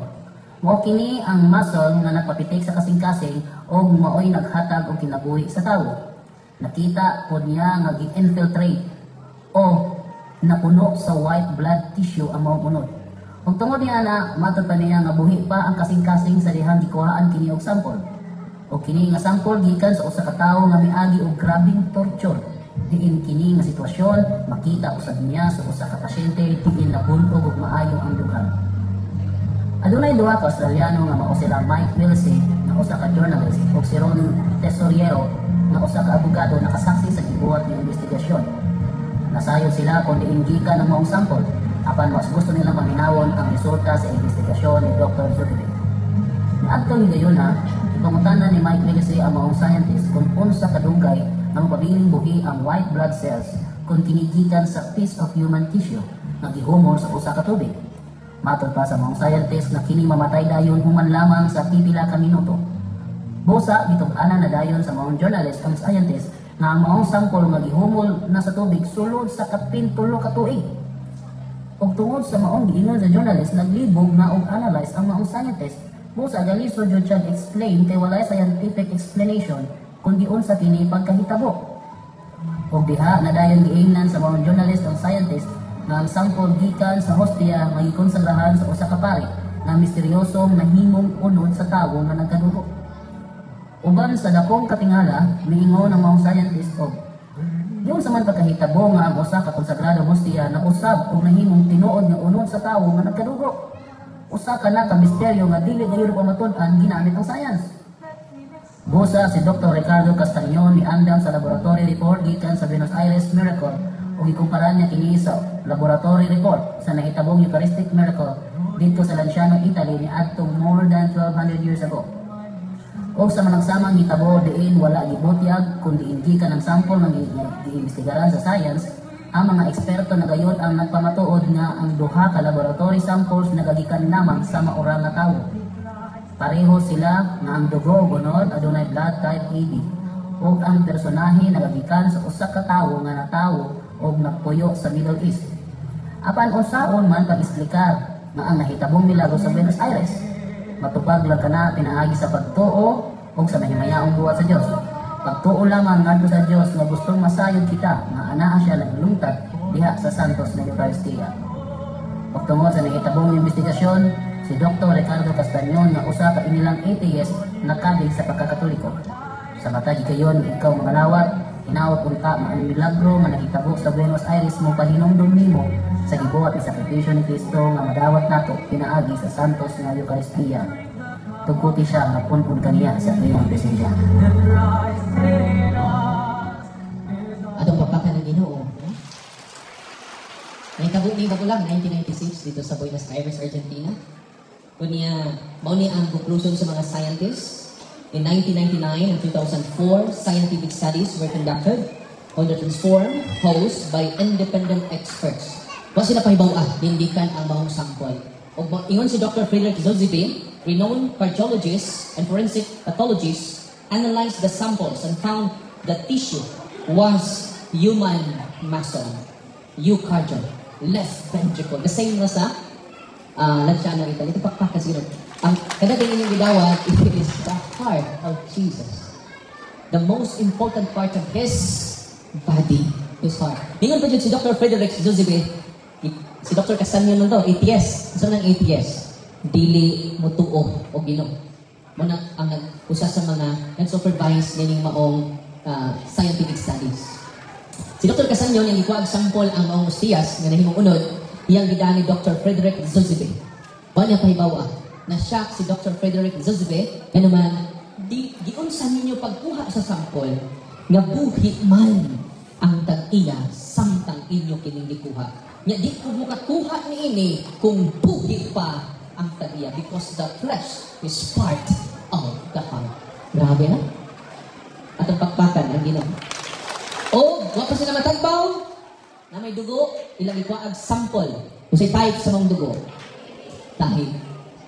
S3: Mao kini ang muscle nga nagpapitik sa kasing-kasing o maoy naghatag og kinabuhi sa tawo. Nakita pod niya nga gi-infiltrate o napuno sa white blood tissue ang maong unod. Ug tungod niya na matod pa niya nga buhi pa ang kasing-kasing sa dihang gikuhaan kini og sample. O kini nga sample gikan sa usa ka tawo nga miagi og grabing torture. Diin kini nga sitwasyon makita usab niya sa usa ka pasyente diin nabuntog og maayo ang dugang. Adunay duha ka Australiano nga mao sila Mike Willsey nga usa ka journalist ug si Ron Tesoriero nga usa ka abogado nakasaksi sa gibuhat nga investigasyon. Nasayo sila kung diin gikan ang maong sample, apan mas gusto nilang maminawon ang resulta sa investigasyon ni Dr. Zugibe. Niadtong higayon na, ipangutanan ni Mike Willsey ang maong scientist kung unsa kadugay ang pabiling buhi ang white blood cells kung kinigikan sa piece of human tissue na gihumol sa usa ka tubig. Matod pa sa maong scientist na kini mamatay dayon human lamang sa pipila ka minuto. Busa gitug-anan na dayon sa maong journalist ang scientist na ang maong sample nga gihumol na sa tubig sulod sa kapin 3 ka tuig. Ug tungod sa maong giingon sa journalist, naglibog na og analyze ang maong scientist. Busa galiso jud siya explain kay walay scientific explanation kundi unsa kini pagkahitabo. Ug diha na dayon giingnan sa maong journalist ang scientist na ang sample gikan sa hostia nga gikonsagrahan sa usa ka pari na misteryosong nahimong unod sa tawo nga nagkadugo. Uban sa dakong katingala, miingon ang mga scientist og yung sa man pagkahitabo nga ang usa ka konsagrado hostia na usab og nahimong tinuod nga unod sa tawo nga nagkadugo. Usa ka na ka misteryo nga dili gayud pa matud-an ginamit ang science. Busa si Dr. Ricardo Castañon miandam sa laboratory report gikan sa Buenos Aires Miracle ug ikumpara niya kini sa laboratory report sa nahitabong Eucharistic Miracle dito sa Lanciano, Italy niadtong more than 1200 years ago. O sa managsamang hitabo diin wala gibutyag kundi hindi ka ng sample nga giimbestigaran sa science, ang mga eksperto na gayon ang nagpamatuod nga ang duha ka laboratory samples nagagikan lamang sa maura nga tawo. Pareho sila nga ang dugo ug unod adunay blood type AB ug ang personahe nagagikan sa usa ka tawo nga natawo ug nagpuyo sa Middle East. Apan unsaon man pag-explicar nga ang nahitabong milagro sa Buenos Aires, matupag lang kana pinaagi sa pagtuo o sa mahimayaong buhat sa Dios. Pagtuo lamang ngadto sa Dios nga gustong masayod kita nga anaa siya naglungtad diha sa santos nga Eucharistia. Pagtungod sa nahitabong investigasyon, si Dr. Ricardo Castañon nga usa ka inilang atheist nakabig sa pagkakatoliko. Sa matagi kayon ikaw mga lawat, hinaot unta nga ang milagro nga nakitabo sa Buenos Aires mo pahinumdum nimo sa gibuhat sa sakripisyo ni Kristo nga madawat nato pinaagi sa santos nga Eucharistia. Tugkuti siya nga punpun kaniya sa iyong presensya.
S1: Atong pagpaka ng Ginoo. Nahitabo ni Bagulang 1996 dito sa Buenos Aires, Argentina. Kunya mao ni ang conclusion sa mga scientists In 1999 and 2004, scientific studies were conducted on the transform posed by independent experts. Wa sila pahibaw hindikan ang maong sample. O ingon si Dr. Frederick Zolzibe, renowned cardiologist and forensic pathologist, analyzed the samples and found that tissue was human muscle, eucardium, left ventricle. The same na sa lansya na ito. Ito pakpakas yun. Ang kadating inyong gidawat, it is the heart of Jesus. The most important part of His body, His heart. Ingon pa dyan si Dr. Frederick Zolzibe, si Dr. Castanyo nun to, ATS. Saan ang ATS? Dili mo tuo o Ginoo. Muna ang usa sa mga nag-supervise nining maong scientific studies. Si Dr. Castanyo yung ikuag sample ang maong ostiyas nga nahimong unod, iyang gidani Dr. Frederick Zolzibe. Ba niya pahibaw na shock si Dr. Frederick Zolzibe nga naman giunsa ninyo pagkuha sa sample nga buhi man ang tag-iya samtang inyo kining gikuha. Nya di ko makakuha niini kung buhi pa ang tag-iya because the flesh is part of the heart. Grabe na. At ang pakpakan ang Ginoo. O, wapa sila matagbaw na may dugo, ilang ikuha ang sample. Kung say type sa mong dugo. Dahil,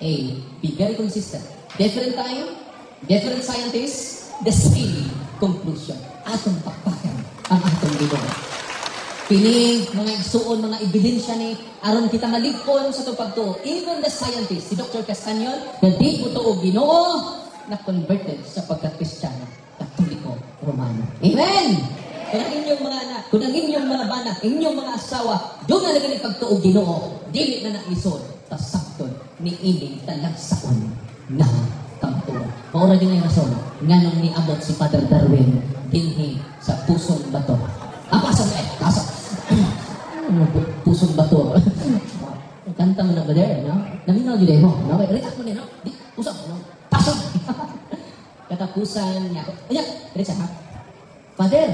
S1: A, be very consistent. Different time, different scientists, the same conclusion. Atong pakpakan ang atong Ginoo. Pinig, mga igsuon, mga ebidensya ni aron kita maligkon sa itong pagtuo. Even the scientist, si Dr. Castanyon, na di mo tuo Ginoo, na converted sa pagka-Kristiyano, Katoliko, Romano. Amen! Kung ang inyong mga anak, kung ang inyong mga banak, inyong mga asawa, doon na lang pagtuo Ginoo, dili na naisod, tasakton, ni ining talagsaon na kamtuan. Maura din ang rason, nga nung niabot si Father Darwin, dinhi sa pusong bato. Pasok pasok. Pusong bato. Kanta mo na ba there, no? Naminaw yun mo, no? React mo din, no? Di, pusong, no? Pasok! Katapusan niya. Ayan, react ha? Father,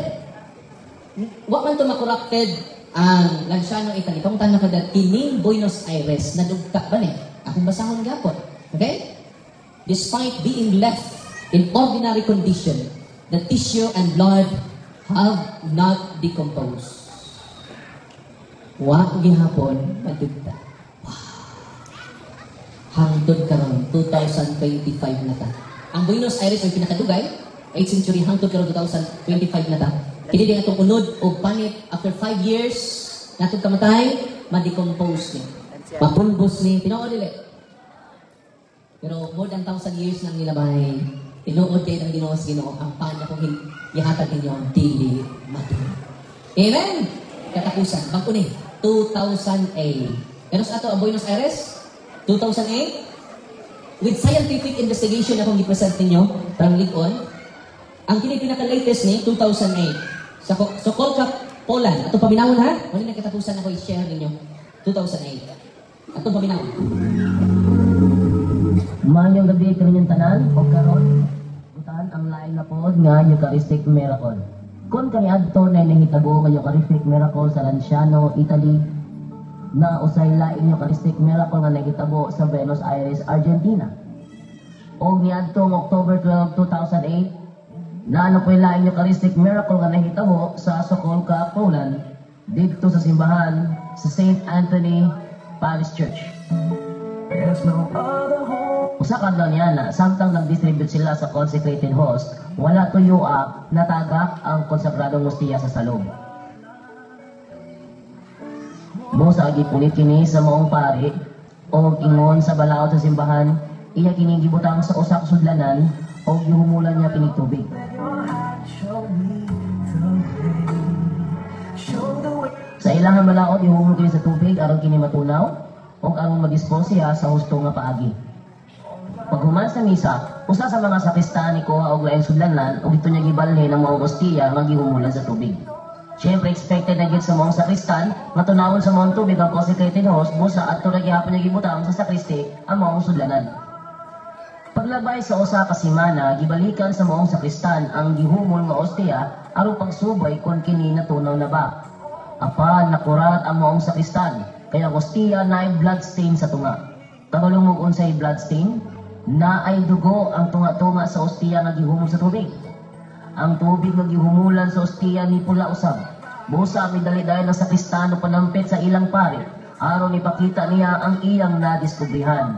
S1: wak man ito makorrupted ang Lanciano Italy. Kamutan na kada, kining Buenos Aires, nadugtak ba ni? Akong basahon gapon. Okay? Despite being left in ordinary condition, the tissue and blood have not decomposed. Wa gihapon madugta. Hangtod karon 2025 na ta. Ang Buenos Aires ay pinakadugay, 8th century hangtod karon 2025 na ta. Kini din atong unod og panit after 5 years natong kamatay, ma-decompose ni. Mapulbos ni, tinuod dili. Pero more than 1,000 years nang nilabay. Tinuod kayo ng Ginoo sa Ginoo, ang panya kong ihatag ninyo ang dili matulog. Amen! Katapusan, bangkunin, 2008. Pero sa ato, ang Buenos Aires, 2008, with scientific investigation na kong i-present ninyo, from Likon, ang pinaka-latest ni, 2008. Sa Sokolka, Poland. Atong paminawon ha? Wala na katapusan na ko i-share ninyo. 2008. Atong paminawon.
S3: Mayong gabi kaninyong tanan, o karon ang lain na pod nga Eucharistic Miracle. Kung kaniadto na nahitabo nga Eucharistic Miracle sa Lanciano, Italy, na usay lain Eucharistic Miracle nga nahitabo sa Buenos Aires, Argentina. O niadto ng October 12, 2008, na ano po lain Eucharistic Miracle nga nahitabo sa Sokolka, Poland, dito sa simbahan sa St. Anthony Parish Church. Usa kadlaw niya na samtang nag-distribute sila sa consecrated host, wala tuyo natagak ang konsagradong hostia sa salog. Mo sa gipulit kini sa maong pari o ingon sa balaod sa simbahan, iya kini gibutang sa usa ka sudlanan o gihumulan niya kining tubig. Sa ilang balaod ihumol kini sa tubig aron kini matunaw o aron madispose siya sa husto nga paagi. Paghuman sa misa, usa sa mga sakristan ni kuha og laing sudlanan ug ito niya gibalhin ang maong hostia nga gihumulan sa tubig. Siyempre expected na gid sa maong sakristan matunawon sa maong tubig ang consecrated host busa adto ra gihapon niya gibutang sa sakristi ang maong sudlanan. Paglabay sa usa ka semana, gibalikan sa maong sakristan ang gihumol nga hostia aron pagsubay kon kini natunaw na ba. Apan nakurat ang maong sakristan kaya hostia naay blood stain sa tunga. Tagalong mo unsay blood stain? na ay dugo ang tunga-tunga sa ostiya nga gihumol sa tubig. Ang tubig nga gihumulan sa ostiya ni pula usab. Busa mi dali-dali na sa kristano panampit sa ilang pare aron ipakita niya ang iyang nadiskubrihan.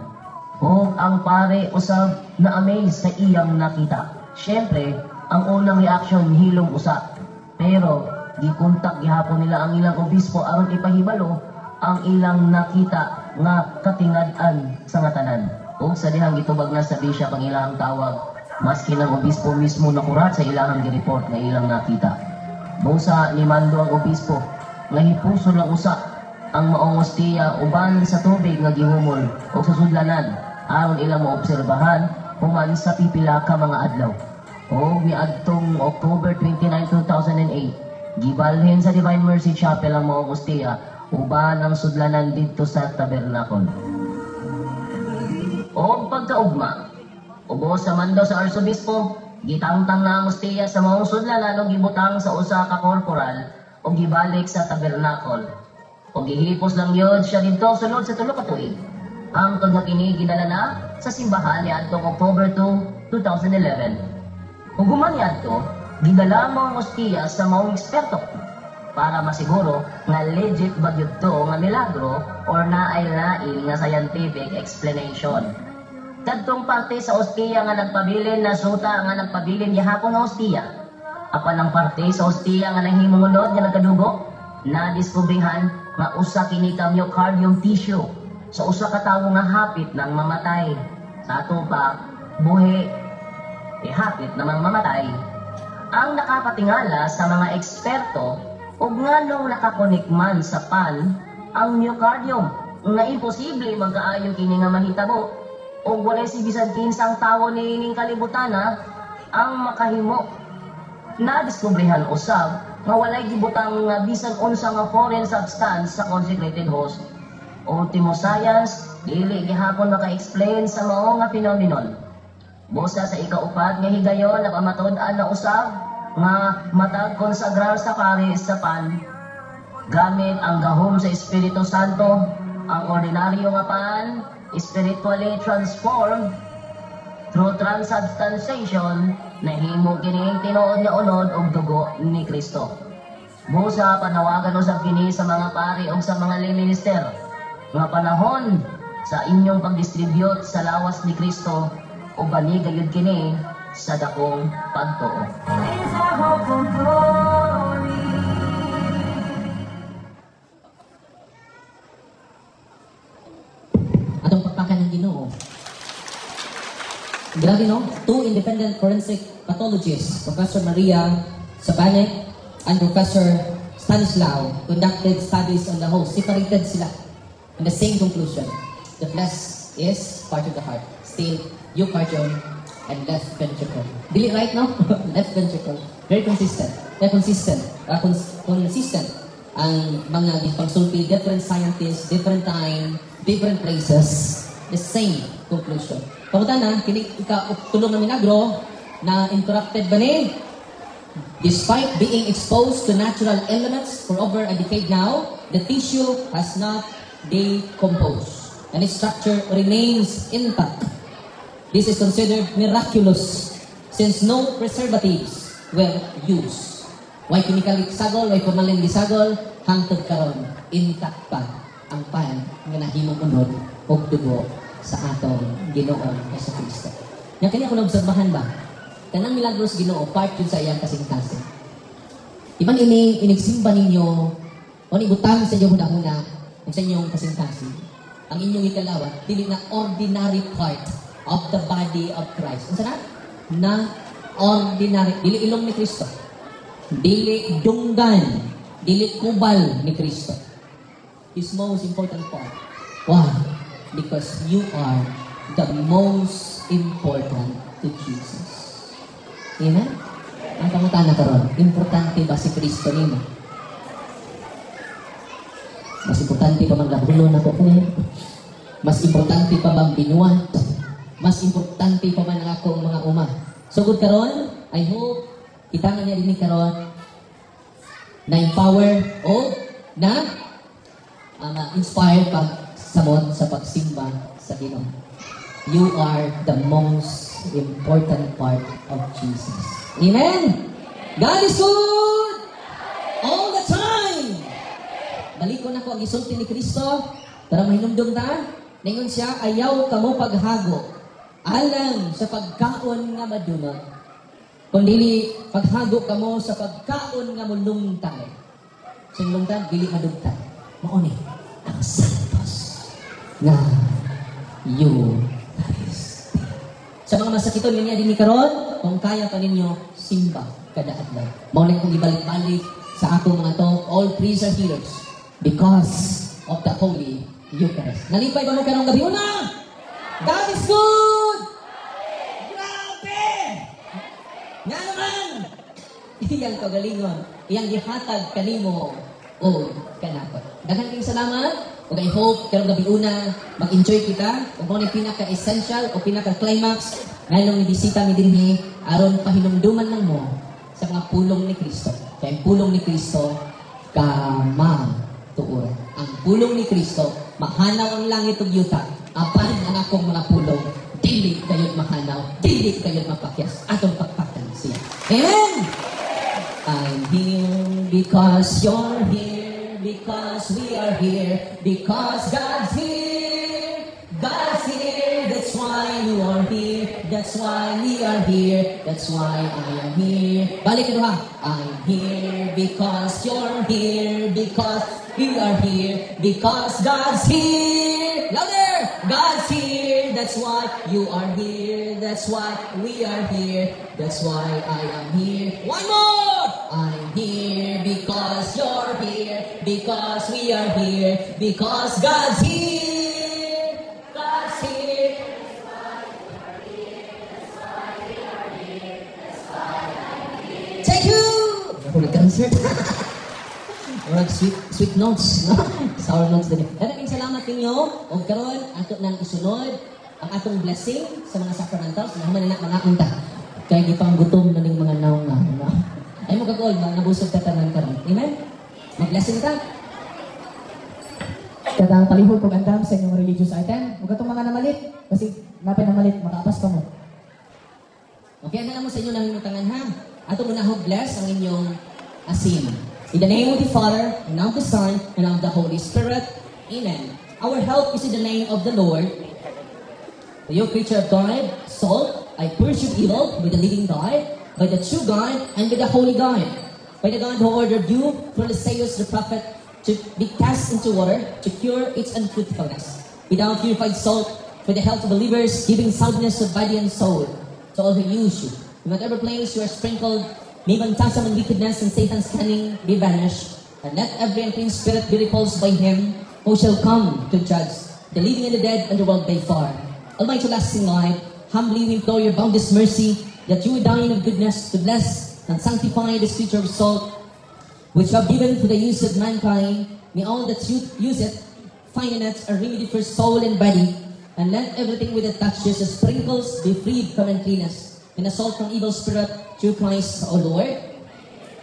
S3: O ang pare usab na amaze sa iyang nakita. Siyempre, ang unang reaksyon hilong usa. Pero gikontak gihapon nila ang ilang obispo aron ipahibalo ang ilang nakita nga katingad-an sa nga tanan. Ug sa dihang gitubag na sa bishop ang ilang tawag, maski ng obispo mismo nakurat sa ilang gi-report nga ilang nakita. Busa ni mando ang obispo nga hipuson lang usa ang maong ostiya uban sa tubig nga gihumol ug sa sudlanan aron ilang maobserbahan human sa pipila ka mga adlaw. O miadtong October 29, 2008, gibalhin sa Divine Mercy Chapel ang maong ostiya uban ang sudlanan dito sa tabernacle. O pagkaugma, ubos sa mando sa arsobispo, gitangtang na ang ostiya sa maong sudlanan o gibutang sa usa ka korporal o gibalik sa tabernacle. O gihipos lang yun siya dito sunod sa tulo ka tuig. Ang kagakini ginala na sa simbahan ni adtong October 2, 2011. Kung gumanyadto, gidala mo ang ostiya sa maong eksperto para masiguro nga legit ba yun to nga milagro or naay lain nga scientific explanation. Kadtong parte sa ostiya nga nagpabilin na suta nga nagpabilin gihapon nga ostiya. Apan ang parte sa ostiya nga nahimungod nga nagkadugo, nadiskubrihan nga usa kini ka myocardium tissue sa usa ka tawo nga hapit nang mamatay. Sa ato pa, buhi, hapit namang mamatay. Ang nakapatingala sa mga eksperto ug nganong nakakonek man sa pan ang myocardium nga imposible magkaayo kini nga mahitabo ug walay si bisan kinsang tawo niining kalibutana ang makahimo. Nadiskubrihan usab nga walay gibutang nga bisan unsa nga foreign substance sa consecrated host. Ultimo science, dili gihapon maka-explain sa mao nga phenomenon. Busa sa ikaupat nga higayon na pamatud-an na usab nga matag konsagrar sa pare sa pan gamit ang gahom sa Espiritu Santo, ang ordinaryo nga pan spiritually transformed through transubstantiation na himo kining tinuod nga unod og dugo ni Kristo. Busa panawagan usab kini sa mga pari ug sa mga lay minister nga panahon sa inyong pagdistribute sa lawas ni Kristo o bani gayud kini sa dakong pagtuo.
S1: Atong pagpakan ng Ginoo. Grabe no? Two independent forensic pathologists, Professor Maria Sabanek and Professor Stanislaw, conducted studies on the host. Separated sila in the same conclusion. The flesh is part of the heart. Still, eucardium and left ventricle. Dili right now? Left ventricle. Very consistent. Very consistent. Consistent. Ang mga pagsulti, different scientists, different time, different places, the same conclusion. Pamunta na, tulong ng milagro na interrupted ba ni? Despite being exposed to natural elements for over a decade now, the tissue has not decomposed and its structure remains intact. This is considered miraculous since no preservatives were used. Why chemically gisagol, why formalin gisagol, hangtod karon intact pa ang pan nga nahimong unod og dugo sa atong Ginoo sa Kristo. Yang kanya ko naobserbahan ba? Kanang milagros Ginoo part yun sa iyang kasing-kasing. Iban ini inigsimba ninyo o nibutang sa inyo huna-huna sa inyong kasing-kasing. Ang inyong ikalawat, dili na ordinary part of the body of Christ. Ang sarap? Na ordinary. Dili ilong ni Kristo. Dili dunggan. Dili kubal ni Kristo. His most important part. Why? Because you are the most important to Jesus. Amen? Ang pangutana karon, importante ba si Kristo nimo? Mas importante pa man labulo na ko Mas importante pa bang binuhat? Mas importante pa man ang akong mga uma? So good karon, I hope kita nga niya din karon na empower o na inspired pag samot sa pagsimba sa Ginoo. You are the most important part of Jesus. Amen? God is good! All the time! Balik ko na ko ang isulti ni Kristo para mahinumdum ta. Ningon siya, ayaw kamo paghago. Alang sa pagkaon nga madunot. Kundi paghago kamo sa pagkaon nga mulungtay. Sa lungtay, dili madugtay. Mauni, ang santos nga Eucharistia. Sa mga masakiton niya din ni karon, kung kaya pa ninyo, simba kada adlaw. Mao na kong ibalik-balik sa akong mga to, all praise are healers because of the Holy Eucharist. Nalipay ba mo karong gabi una? God is good! Grabe! Nga naman! Iyang kagalingon, iyang gihatag kanimo o kanakot. Daghang kayong salamat. Ug I hope karong gabi una mag-enjoy kita. Ug mo ni pinaka-essential o pinaka-climax ngayong bisita mi dinhi aron pahinumduman lang mo sa mga pulong ni Kristo. Kaya ang pulong ni Kristo kamatuoy. Ang pulong ni Kristo mahanaw ang langit ug yuta. Apan ang akong mga pulong dili kayo't mahanaw, dili kayo't mapakyas atong pagpaktan siya. Amen. I'm here because you're here, because we are here, because God's here. God's here, that's why you are here, that's why we are here, that's why I am here. Balik ito ha. I'm here because you're here, because we are here, because God's here. Louder! God's here, that's why you are here, that's why we are here, that's why I am here. One more! I'm here because you're here, because we are here, because God's here. God's here. Thank you! Ako nag-concert. Murag sweet notes, no? Sour notes din. Daghang salamat ninyo. O karon ato nang isunod ang atong blessing sa mga sacramentals. Naman na mga unta. Kaya gipang gutom na ning mga naong nga. Ay mo kagol, nabusog tatanan karon. Amen? Mag-blessing ta.
S4: Kada palihog kong andam sa inyong religious item. Huwag itong mga namalit. Kasi napin namalit, makapas pa mo.
S1: Okay, ano mo sa inyo lang tangan ha? Ato muna ho bless ang inyong asin. In the name of the Father, and of the Son, and of the Holy Spirit. Amen. Our help is in the name of the Lord. You creature of God, salt, I pursue evil with the living God, by the true God, and with the holy God. By the God who ordered you, through the Isaiah the prophet, to be cast into water, to cure its unfruitfulness. Without purified salt, for the health of believers, giving soundness of body and soul, to all who use you. In whatever place you are sprinkled, may phantasm and wickedness and Satan's cunning be banished, and let every unclean spirit be repulsed by him who shall come to judge the living and the dead and the world by far. Almighty lasting light, humbly we implore your boundless mercy, that you would dine of goodness to bless and sanctify this creature of salt, which you have given to the use of mankind. May all that you use it find in it a remedy for soul and body, and let everything with it touches as sprinkles be freed from uncleanness, and assault from evil spirit, through Christ, O Lord.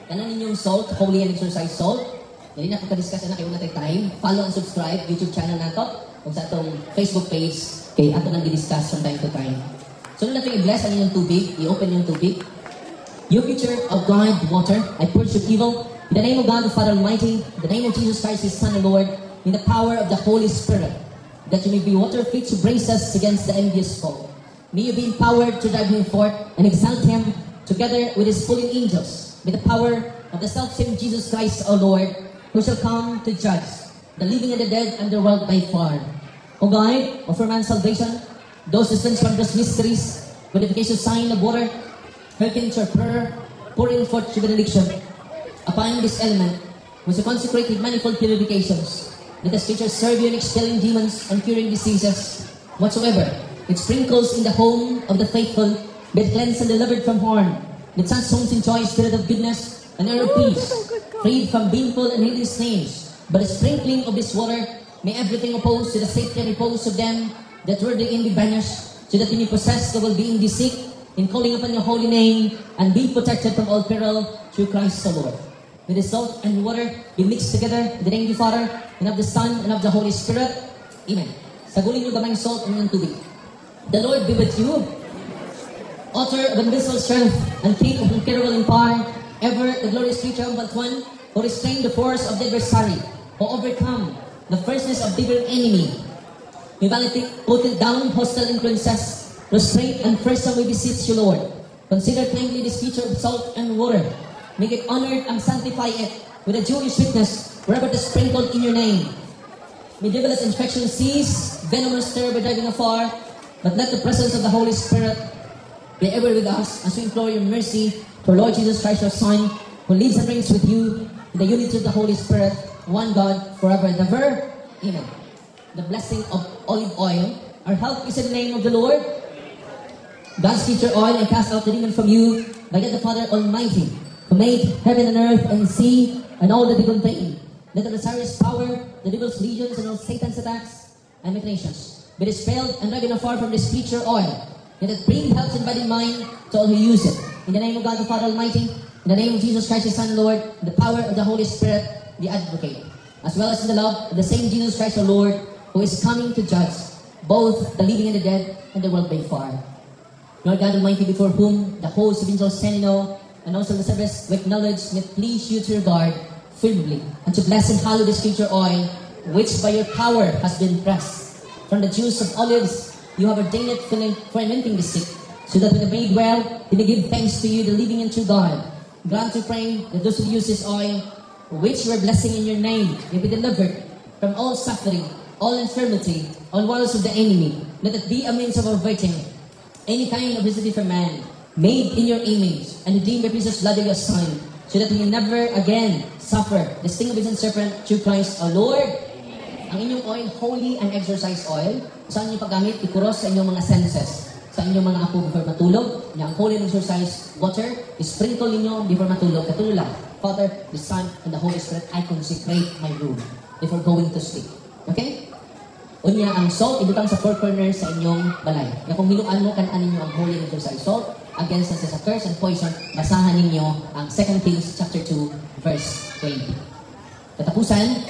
S1: Tanan ninyong salt, holy and exercise salt. Dili na ka-discuss na kayo natay time. Follow and subscribe YouTube channel nato o sa atong Facebook page kay ato nang di-discuss from time to time. So nung natin i-bless ang inyong tubig, i-open yung tubig. You creature of God, water, I purge of evil. In the name of God, the Father Almighty, in the name of Jesus Christ, His Son and Lord, in the power of the Holy Spirit, that you may be water fit to brace us against the envious foe. May you be empowered to drive him forth and exalt him together with his fallen angels, with the power of the self-same Jesus Christ, O Lord, who shall come to judge the living and the dead and the world by far. O God, offer man's salvation, those dispense wondrous mysteries, purification sign of water, hearken to our prayer, pouring forth your benediction upon this element, which you consecrate with manifold purifications. Let the scriptures serve you in expelling demons and curing diseases whatsoever, which sprinkles in the home of the faithful, be cleansed and delivered from harm. Let such souls enjoy a spirit of goodness and inner peace, freed from baneful and hideous snares. By the sprinkling of this water, may everything opposed to the safety and repose of them that were therein be banished, so that you may possess the well-being be sick in calling upon your holy name, and be protected from all peril through Christ the Lord. May the salt and water be mixed together in the name of the Father, and of the Son, and of the Holy Spirit. Amen. Sagulin nyo gamay salt and yung tubig. The Lord be with you. Author of invisible strength and King of incredible in power, ever the glorious creature of but one, who restrained the force of the adversary, who overcome the fierceness of the enemy. We valiantly put down hostile influences, restraint and first we beseech you, Lord. Consider kindly this creature of salt and water. Make it honored and sanctify it with a Jewish witness, wherever it is sprinkled in your name. May devilish infection cease, venomous terror be driving afar, but let the presence of the Holy Spirit be ever with us as we implore your mercy to our Lord Jesus Christ, your Son, who lives and reigns with you in the unity of the Holy Spirit, one God, forever and ever. Amen. The blessing of olive oil. Our help is in the name of the Lord. God's teacher oil and cast out the demon from you by God the Father Almighty, who made heaven and earth and sea and all that they contain. Let the desirous power, the devil's legions and all Satan's attacks and machinations be dispelled and driven afar from this teacher oil. Let it bring health in body and mind to all who use it. In the name of God the Father Almighty, in the name of Jesus Christ, His Son, Lord, in the power of the Holy Spirit, the Advocate, as well as in the love of the same Jesus Christ, our Lord, who is coming to judge both the living and the dead and the world by far. Lord God Almighty, before whom the host of angels stand in awe, and also the service with knowledge may please you to regard firmly, and to bless and hallow this creature oil, which by your power has been pressed from the juice of olives. You have ordained it for anointing the sick, so that when they made well, they may give thanks to you, the living and true God. Grant to pray that those who use this oil, which you are blessing in your name, may be delivered from all suffering, all infirmity, all wiles of the enemy. Let it be a means of averting any kind of visitation from man, made in your image, and redeemed by precious blood of your Son, so that we may never again suffer the sting of his serpent through Christ our Lord. Ang inyong oil, holy and exorcised oil, saan niyo paggamit? Ikuros sa inyong mga senses. Sa inyong mga apo before matulog. Ang holy and exorcised water, isprinkle ninyo before matulog. Katulad lang, Father, the Son, and the Holy Spirit, I consecrate my room before going to sleep. Okay? Unya, ang salt, ibutang sa four corners sa inyong balay. Na kung hiluan mo, kanaan ninyo ang holy and exorcised salt against the curse and poison, basahan ninyo ang 2 Kings chapter 2, verse 20. Katapusan,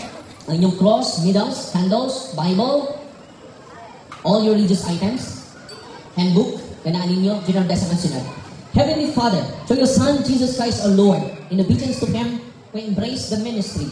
S1: ang inyong cross, needles, candles, Bible, all your religious items, handbook, kanaan ninyo, General Blessing and Sinod. Heavenly Father, through your Son, Jesus Christ our Lord, in obedience to Him, we embrace the ministry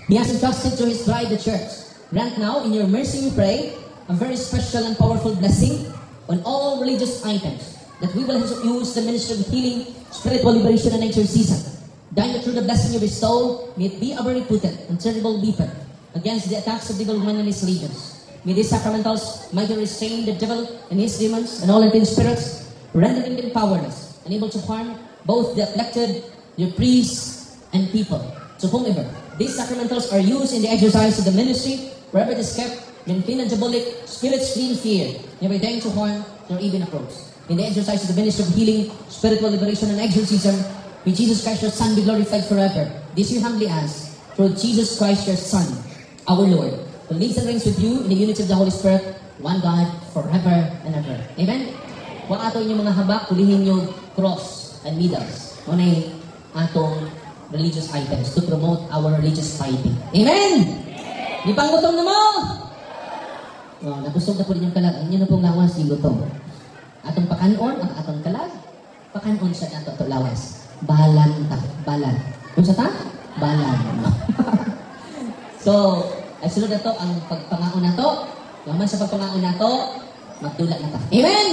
S1: He has entrusted to His bride, the church. Grant now, in your mercy we pray, a very special and powerful blessing on all religious items, that we will use the ministry of healing, spiritual liberation, and exorcism. Dine through the blessing you bestow, may it be a very potent and terrible weapon against the attacks of the evil one and his legions. May these sacramentals mightily restrain the devil and his demons and all unclean spirits, rendering them powerless, unable to harm both the elected, your priests, and people. To whomever these sacramentals are used in the exercise of the ministry, wherever it is kept, maintain and diabolic spirits flee in fear, never daring to harm nor even approach. In the exercise of the ministry of healing, spiritual liberation, and exorcism, may Jesus Christ your Son be glorified forever. This you humbly ask, through Jesus Christ your Son, our Lord, who lives and reigns with you in the unity of the Holy Spirit, one God, forever and ever. Amen? Kung ato inyong mga habak, kulihin nyo cross and needles. Muna atong religious items to promote our religious piety. Amen? Di pang gutom na mo? Oh, nabusog na po rin yung kalag. Ang inyo na pong lawas, yung gutom. Atong pakanon, ang atong kalag. Pakanon sa ato lawas. Balan ta. Balan. Kung sa ta? Balan. So, ay sunod na to, ang pagpangaon na to. Naman sa pagpangaon na to, magdula na ta. Amen!